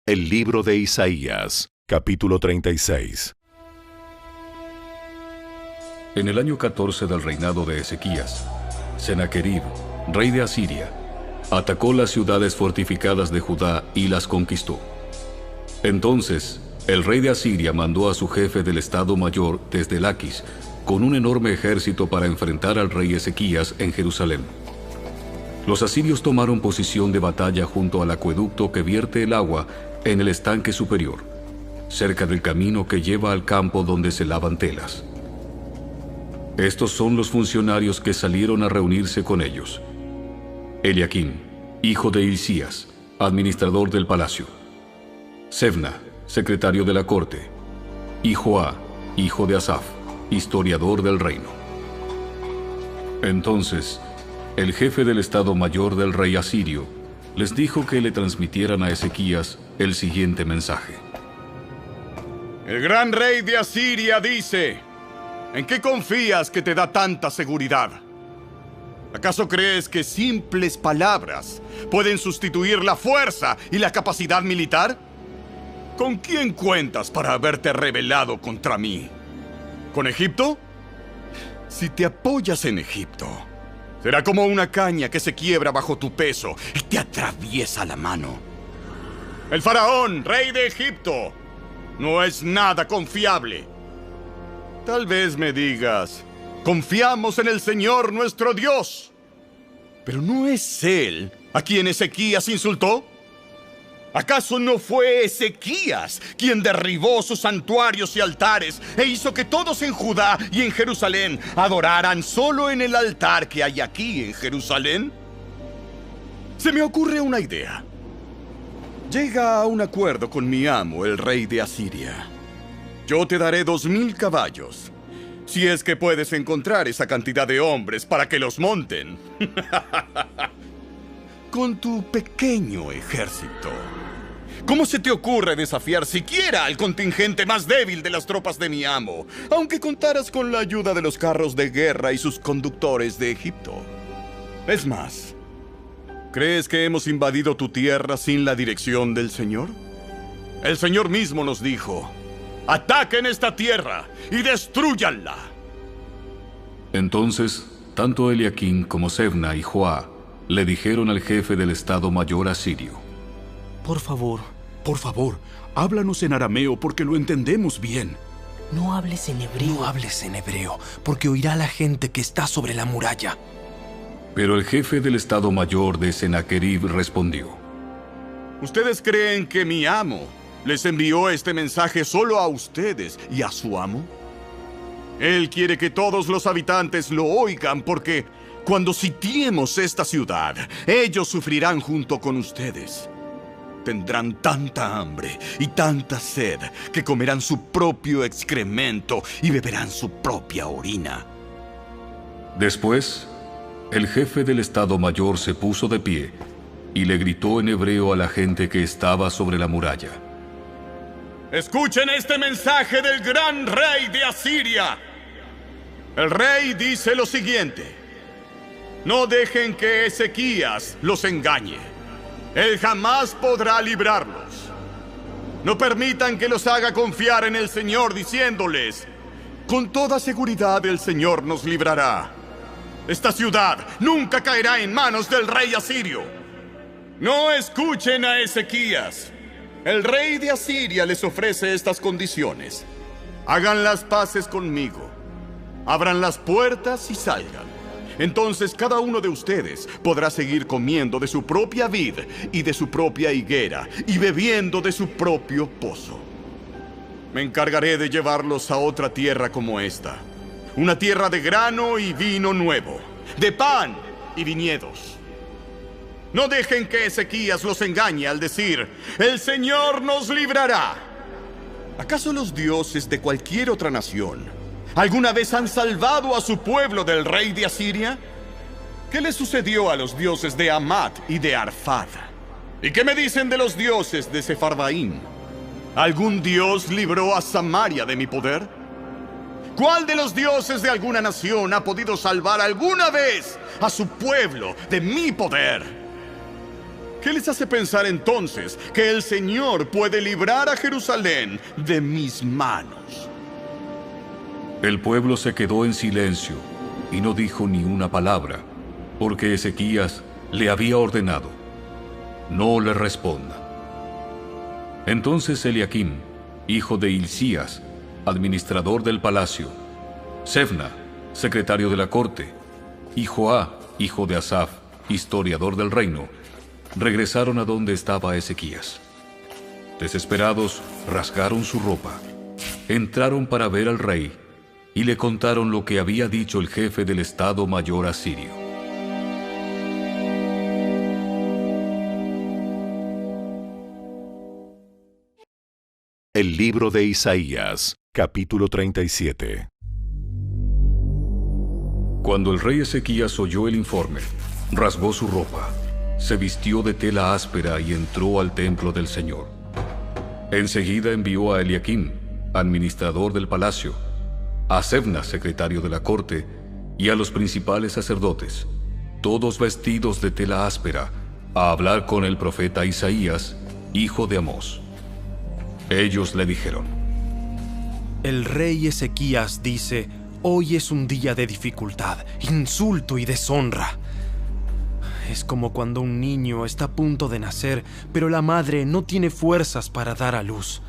El libro de Isaías, capítulo 36. En el año 14 del reinado de Ezequías, Sennacherib, rey de Asiria, atacó las ciudades fortificadas de Judá y las conquistó. Entonces, el rey de Asiria mandó a su jefe del Estado Mayor desde Laquis con un enorme ejército para enfrentar al rey Ezequías en Jerusalén. Los asirios tomaron posición de batalla junto al acueducto que vierte el agua en el estanque superior, cerca del camino que lleva al campo donde se lavan telas. Estos son los funcionarios que salieron a reunirse con ellos: Eliaquim, hijo de Hilcías, administrador del palacio; Sebna, secretario de la corte; y Joá, hijo de Asaf, historiador del reino. Entonces, el jefe del Estado Mayor del rey asirio les dijo que le transmitieran a Ezequías el siguiente mensaje. El gran rey de Asiria dice: ¿en qué confías que te da tanta seguridad? ¿Acaso crees que simples palabras pueden sustituir la fuerza y la capacidad militar? ¿Con quién cuentas para haberte rebelado contra mí? ¿Con Egipto? Si te apoyas en Egipto, será como una caña que se quiebra bajo tu peso y te atraviesa la mano. El faraón, rey de Egipto, no es nada confiable. Tal vez me digas: confiamos en el Señor nuestro Dios. ¿Pero no es Él a quien Ezequías insultó? ¿Acaso no fue Ezequías quien derribó sus santuarios y altares e hizo que todos en Judá y en Jerusalén adoraran solo en el altar que hay aquí en Jerusalén? Se me ocurre una idea. Llega a un acuerdo con mi amo, el rey de Asiria. Yo te daré 2000 caballos, si es que puedes encontrar esa cantidad de hombres para que los monten. Con tu pequeño ejército, ¿cómo se te ocurre desafiar siquiera al contingente más débil de las tropas de mi amo, aunque contaras con la ayuda de los carros de guerra y sus conductores de Egipto? Es más, ¿crees que hemos invadido tu tierra sin la dirección del Señor? El Señor mismo nos dijo: ataquen esta tierra y destrúyanla. Entonces, tanto Eliaquim como Sebna y Joá le dijeron al jefe del Estado Mayor asirio: Por favor, háblanos en arameo porque lo entendemos bien. No hables en hebreo. No hables en hebreo, porque oirá la gente que está sobre la muralla. Pero el jefe del Estado Mayor de Sennacherib respondió: ¿Ustedes creen que mi amo les envió este mensaje solo a ustedes y a su amo? Él quiere que todos los habitantes lo oigan, porque cuando sitiemos esta ciudad, ellos sufrirán junto con ustedes. Tendrán tanta hambre y tanta sed que comerán su propio excremento y beberán su propia orina. Después, el jefe del Estado Mayor se puso de pie y le gritó en hebreo a la gente que estaba sobre la muralla: Escuchen este mensaje del gran rey de Asiria. El rey dice lo siguiente: no dejen que Ezequías los engañe. Él jamás podrá librarlos. No permitan que los haga confiar en el Señor diciéndoles: con toda seguridad el Señor nos librará. Esta ciudad nunca caerá en manos del rey asirio. No escuchen a Ezequías. El rey de Asiria les ofrece estas condiciones: hagan las paces conmigo, abran las puertas y salgan. Entonces cada uno de ustedes podrá seguir comiendo de su propia vid y de su propia higuera y bebiendo de su propio pozo. Me encargaré de llevarlos a otra tierra como esta, una tierra de grano y vino nuevo, de pan y viñedos. No dejen que Ezequías los engañe al decir: el Señor nos librará. ¿Acaso los dioses de cualquier otra nación alguna vez han salvado a su pueblo del rey de Asiria? ¿Qué le sucedió a los dioses de Hamat y de Arfad? ¿Y qué me dicen de los dioses de Sefarvaim? ¿Algún dios libró a Samaria de mi poder? ¿Cuál de los dioses de alguna nación ha podido salvar alguna vez a su pueblo de mi poder? ¿qué les hace pensar entonces que el Señor puede librar a Jerusalén de mis manos? El pueblo se quedó en silencio y no dijo ni una palabra, porque Ezequías le había ordenado: no le responda. Entonces Eliaquim, hijo de Hilcías, administrador del palacio, Sebna, secretario de la corte, y Joá, hijo de Asaf, historiador del reino, regresaron a donde estaba Ezequías. Desesperados, rasgaron su ropa, entraron para ver al rey y le contaron lo que había dicho el jefe del Estado Mayor asirio. El libro de Isaías, capítulo 37. Cuando el rey Ezequías oyó el informe, rasgó su ropa, se vistió de tela áspera y entró al templo del Señor. Enseguida envió a Eliaquim, administrador del palacio, a Sebna, secretario de la corte, y a los principales sacerdotes, todos vestidos de tela áspera, a hablar con el profeta Isaías, hijo de Amós. Ellos le dijeron: El rey Ezequías dice: hoy es un día de dificultad, insulto y deshonra. Es como cuando un niño está a punto de nacer, pero la madre no tiene fuerzas para dar a luz.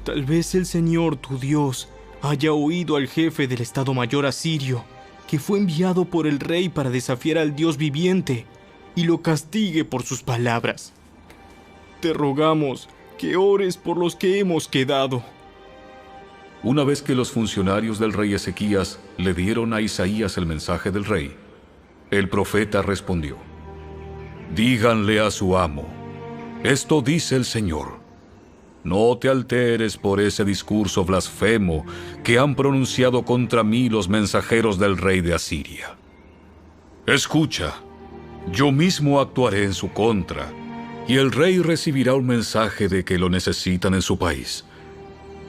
Tal vez el Señor, tu Dios, haya oído al jefe del Estado Mayor asirio, que fue enviado por el rey para desafiar al Dios viviente, y lo castigue por sus palabras. Te rogamos que ores por los que hemos quedado. Una vez que los funcionarios del rey Ezequías le dieron a Isaías el mensaje del rey, el profeta respondió: díganle a su amo, esto dice el Señor: no te alteres por ese discurso blasfemo que han pronunciado contra mí los mensajeros del rey de Asiria. Escucha, yo mismo actuaré en su contra, y el rey recibirá un mensaje de que lo necesitan en su país.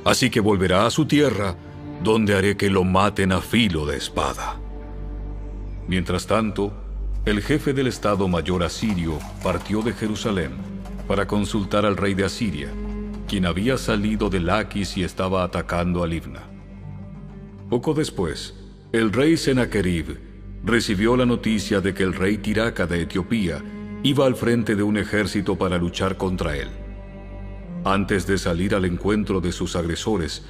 Así que volverá a su tierra, donde haré que lo maten a filo de espada. Mientras tanto, el jefe del Estado Mayor asirio partió de Jerusalén para consultar al rey de Asiria, quien había salido de Laquis y estaba atacando a Libna. Poco después, el rey Senaquerib recibió la noticia de que el rey Tiraca de Etiopía iba al frente de un ejército para luchar contra él. Antes de salir al encuentro de sus agresores,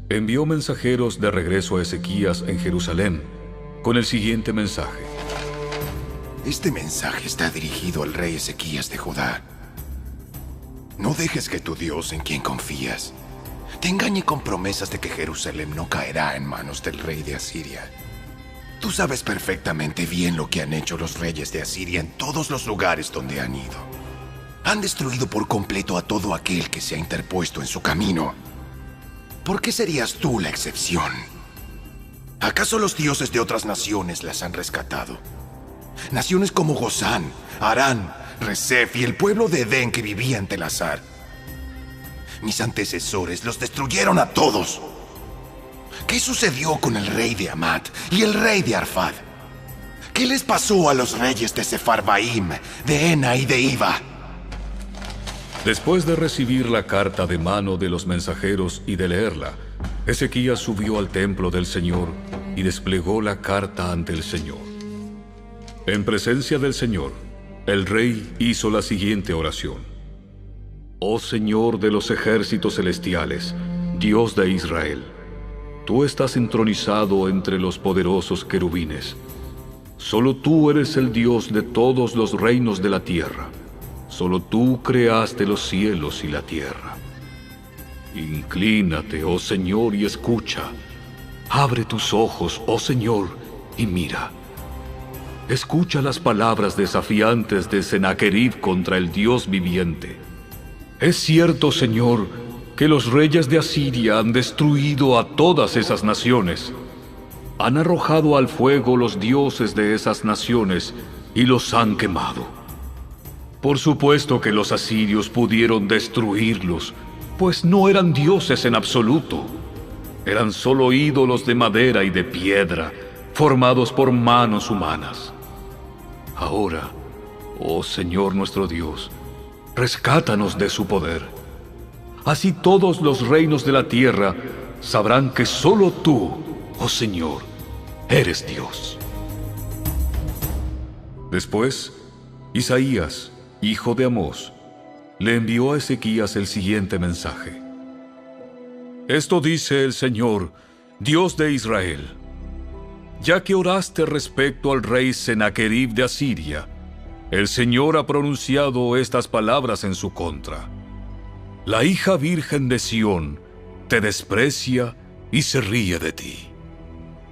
envió mensajeros de regreso a Ezequías en Jerusalén con el siguiente mensaje: Este mensaje está dirigido al rey Ezequías de Judá. No dejes que tu Dios, en quien confías, te engañe con promesas de que Jerusalén no caerá en manos del rey de Asiria. Tú sabes perfectamente bien lo que han hecho los reyes de Asiria en todos los lugares donde han ido. Han destruido por completo a todo aquel que se ha interpuesto en su camino. ¿Por qué serías tú la excepción? ¿Acaso los dioses de otras naciones las han rescatado? Naciones como Gozán, Harán, Resef y el pueblo de Edén que vivía en Telasar. Mis antecesores los destruyeron a todos. ¿Qué sucedió con el rey de Hamat y el rey de Arfad? ¿Qué les pasó a los reyes de Sefarbaim, de Ena y de Iva? Después de recibir la carta de mano de los mensajeros y de leerla, Ezequías subió al templo del Señor y desplegó la carta ante el Señor. En presencia del Señor, el rey hizo la siguiente oración: Oh Señor de los ejércitos celestiales, Dios de Israel, tú estás entronizado entre los poderosos querubines. Solo tú eres el Dios de todos los reinos de la tierra. Solo tú creaste los cielos y la tierra. Inclínate, oh Señor, y escucha. Abre tus ojos, oh Señor, y mira. Escucha las palabras desafiantes de Senaquerib contra el Dios viviente. Es cierto, Señor, que los reyes de Asiria han destruido a todas esas naciones. Han arrojado al fuego los dioses de esas naciones y los han quemado. Por supuesto que los asirios pudieron destruirlos, pues no eran dioses en absoluto. Eran solo ídolos de madera y de piedra, formados por manos humanas. Ahora, Oh Señor nuestro Dios, rescátanos de su poder. Así todos los reinos de la tierra sabrán que solo tú, oh Señor, eres Dios. Después, Isaías, hijo de Amós, le envió a Ezequías el siguiente mensaje. Esto dice el Señor, Dios de Israel. Ya que oraste respecto al rey Senaquerib de Asiria, el Señor ha pronunciado estas palabras en su contra. La hija virgen de Sión te desprecia y se ríe de ti.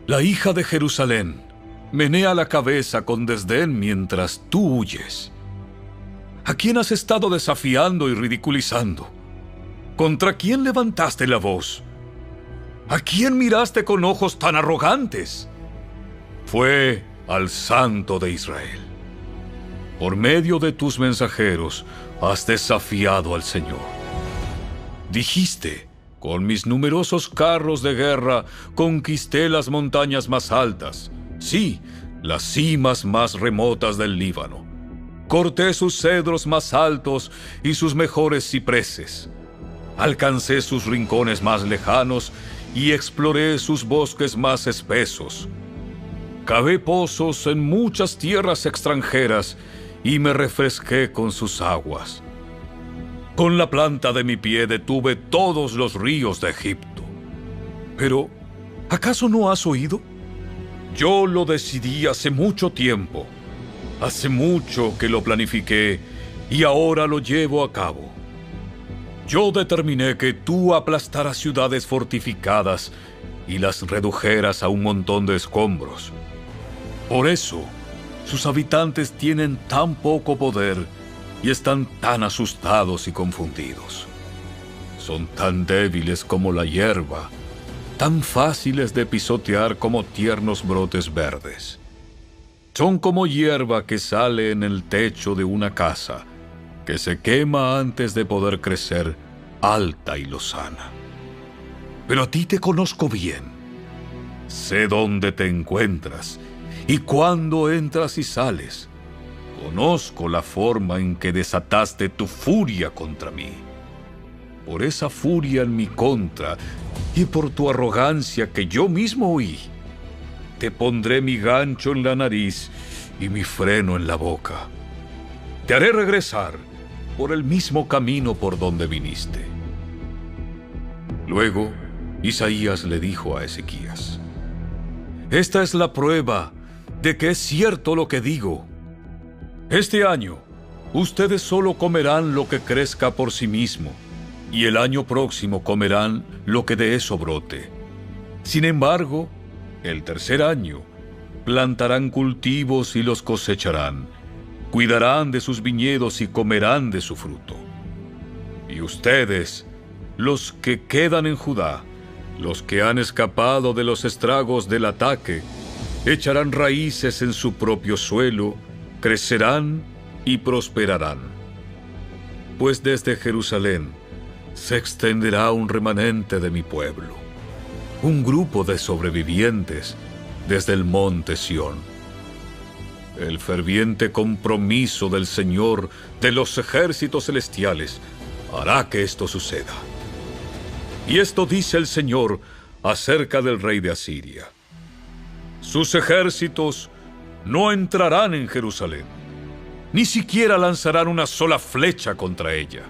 La hija de Jerusalén menea la cabeza con desdén mientras tú huyes. ¿A quién has estado desafiando y ridiculizando? ¿Contra quién levantaste la voz? ¿A quién miraste con ojos tan arrogantes? Fue al Santo de Israel. Por medio de tus mensajeros has desafiado al Señor. Dijiste, con mis numerosos carros de guerra conquisté las montañas más altas, sí, las cimas más remotas del Líbano. Corté sus cedros más altos y sus mejores cipreses. Alcancé sus rincones más lejanos y exploré sus bosques más espesos. Cavé pozos en muchas tierras extranjeras y me refresqué con sus aguas. Con la planta de mi pie detuve todos los ríos de Egipto. Pero, ¿acaso no has oído? Yo lo decidí hace mucho tiempo. Hace mucho que lo planifiqué y ahora lo llevo a cabo. Yo determiné que tú aplastaras ciudades fortificadas y las redujeras a un montón de escombros. Por eso, sus habitantes tienen tan poco poder y están tan asustados y confundidos. Son tan débiles como la hierba, tan fáciles de pisotear como tiernos brotes verdes. Son como hierba que sale en el techo de una casa, que se quema antes de poder crecer alta y lozana. Pero a ti te conozco bien. Sé dónde te encuentras y cuándo entras y sales. Conozco la forma en que desataste tu furia contra mí. Por esa furia en mi contra y por tu arrogancia que yo mismo oí, te pondré mi gancho en la nariz y mi freno en la boca. Te haré regresar por el mismo camino por donde viniste. Luego, Isaías le dijo a Ezequías: Esta es la prueba de que es cierto lo que digo. Este año, ustedes solo comerán lo que crezca por sí mismo, y el año próximo comerán lo que de eso brote. Sin embargo, el tercer año, plantarán cultivos y los cosecharán, cuidarán de sus viñedos y comerán de su fruto. Y ustedes, los que quedan en Judá, los que han escapado de los estragos del ataque, echarán raíces en su propio suelo, crecerán y prosperarán. Pues desde Jerusalén se extenderá un remanente de mi pueblo, un grupo de sobrevivientes desde el monte Sión. El ferviente compromiso del Señor de los ejércitos celestiales hará que esto suceda. Y esto dice el Señor acerca del rey de Asiria: sus ejércitos no entrarán en Jerusalén, ni siquiera lanzarán una sola flecha contra ella.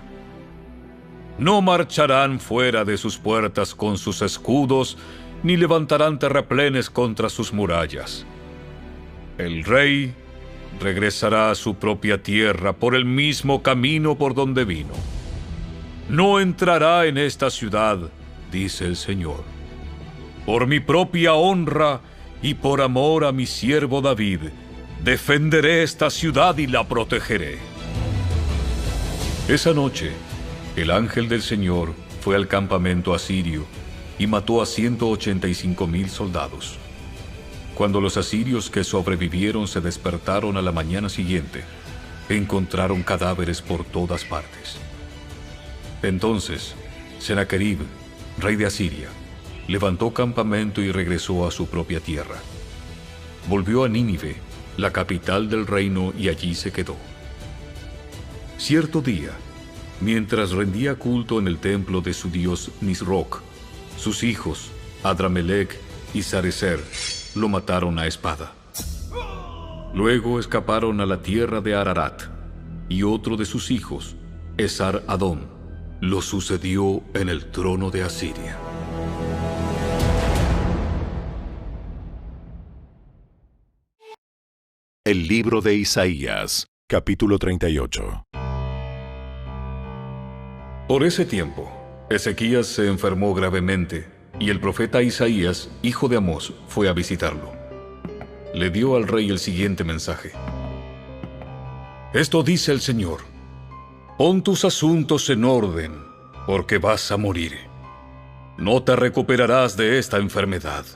No marcharán fuera de sus puertas con sus escudos, ni levantarán terraplenes contra sus murallas. El rey regresará a su propia tierra por el mismo camino por donde vino. No entrará en esta ciudad, dice el Señor. Por mi propia honra y por amor a mi siervo David, defenderé esta ciudad y la protegeré. Esa noche, el ángel del Señor fue al campamento asirio y mató a 185,000 soldados. Cuando los asirios que sobrevivieron se despertaron a la mañana siguiente, encontraron cadáveres por todas partes. Entonces, Senaquerib, rey de Asiria, levantó campamento y regresó a su propia tierra. Volvió a Nínive, la capital del reino, y allí se quedó. Cierto día, mientras rendía culto en el templo de su dios Nisroch, sus hijos, Adramelech y Sarecer, lo mataron a espada. Luego escaparon a la tierra de Ararat, y otro de sus hijos, Esar-Adón, lo sucedió en el trono de Asiria. El libro de Isaías, capítulo 38. Por ese tiempo, Ezequías se enfermó gravemente, y el profeta Isaías, hijo de Amós, fue a visitarlo. Le dio al rey el siguiente mensaje. Esto dice el Señor: pon tus asuntos en orden, porque vas a morir. No te recuperarás de esta enfermedad.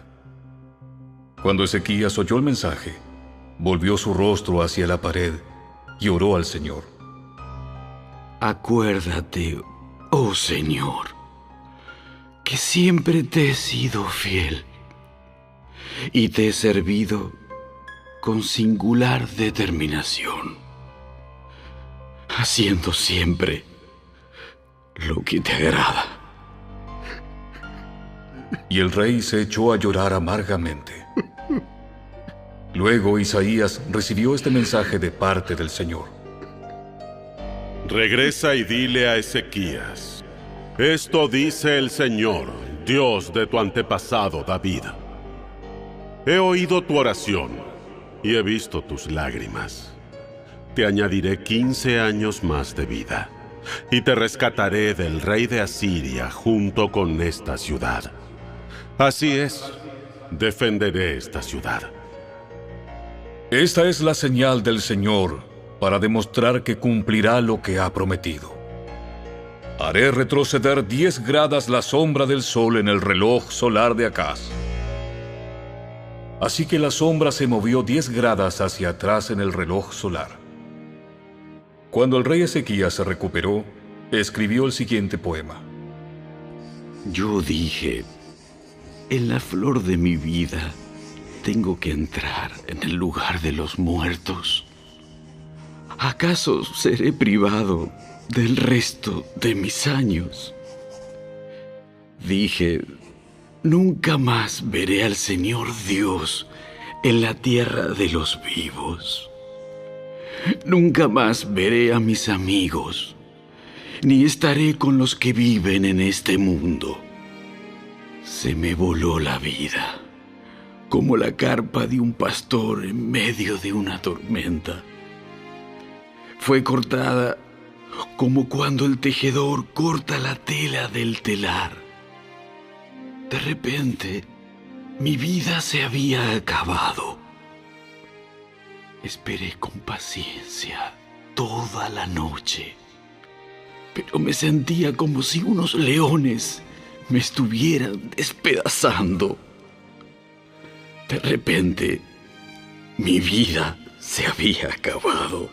Cuando Ezequías oyó el mensaje, volvió su rostro hacia la pared y oró al Señor. Acuérdate, oh Señor, que siempre te he sido fiel y te he servido con singular determinación, haciendo siempre lo que te agrada. Y el rey se echó a llorar amargamente. Luego Isaías recibió este mensaje de parte del Señor. Regresa y dile a Ezequías: esto dice el Señor, Dios de tu antepasado David. He oído tu oración y he visto tus lágrimas. Te añadiré 15 años más de vida y te rescataré del rey de Asiria junto con esta ciudad. Así es, defenderé esta ciudad. Esta es la señal del Señor para demostrar que cumplirá lo que ha prometido. Haré retroceder 10 gradas la sombra del sol en el reloj solar de Acaz. Así que la sombra se movió 10 gradas hacia atrás en el reloj solar. Cuando el rey Ezequías se recuperó, escribió el siguiente poema. Yo dije, en la flor de mi vida tengo que entrar en el lugar de los muertos. ¿Acaso seré privado del resto de mis años? Dije, nunca más veré al Señor Dios en la tierra de los vivos. Nunca más veré a mis amigos, ni estaré con los que viven en este mundo. Se me voló la vida, como la carpa de un pastor en medio de una tormenta. Fue cortada como cuando el tejedor corta la tela del telar. De repente, mi vida se había acabado. Esperé con paciencia toda la noche, pero me sentía como si unos leones me estuvieran despedazando. De repente, mi vida se había acabado.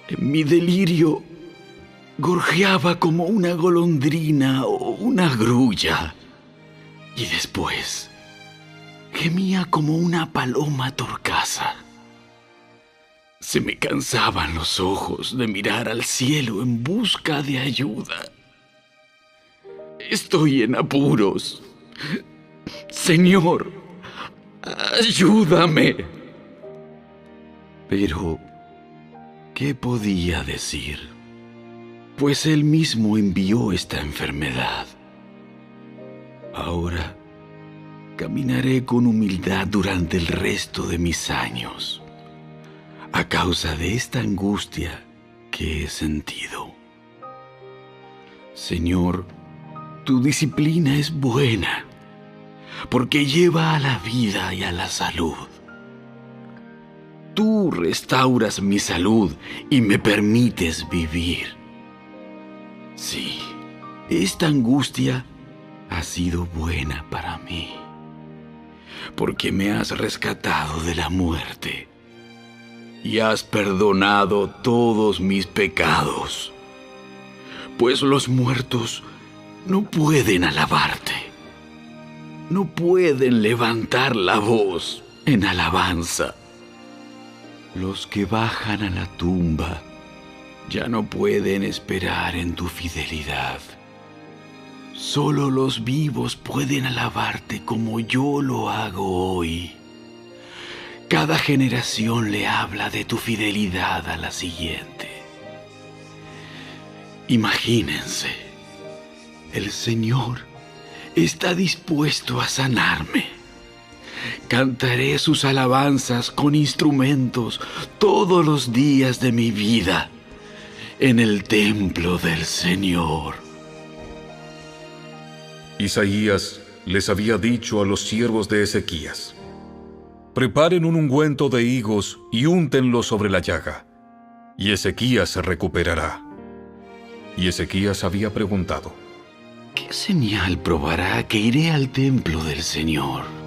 En mi delirio, gorjeaba como una golondrina o una grulla, y después gemía como una paloma torcaza. Se me cansaban los ojos de mirar al cielo en busca de ayuda. Estoy en apuros. Señor, ayúdame. Pero, ¿qué podía decir? Pues Él mismo envió esta enfermedad. Ahora caminaré con humildad durante el resto de mis años, a causa de esta angustia que he sentido. Señor, tu disciplina es buena, porque lleva a la vida y a la salud. Tú restauras mi salud y me permites vivir. Sí, esta angustia ha sido buena para mí, porque me has rescatado de la muerte y has perdonado todos mis pecados, pues los muertos no pueden alabarte, no pueden levantar la voz en alabanza. Los que bajan a la tumba ya no pueden esperar en tu fidelidad. Solo los vivos pueden alabarte como yo lo hago hoy. Cada generación le habla de tu fidelidad a la siguiente. Imagínense, el Señor está dispuesto a sanarme. Cantaré sus alabanzas con instrumentos todos los días de mi vida en el templo del Señor. Isaías les había dicho a los siervos de Ezequías: preparen un ungüento de higos y úntenlo sobre la llaga, y Ezequías se recuperará. Y Ezequías había preguntado: ¿qué señal probará que iré al templo del Señor?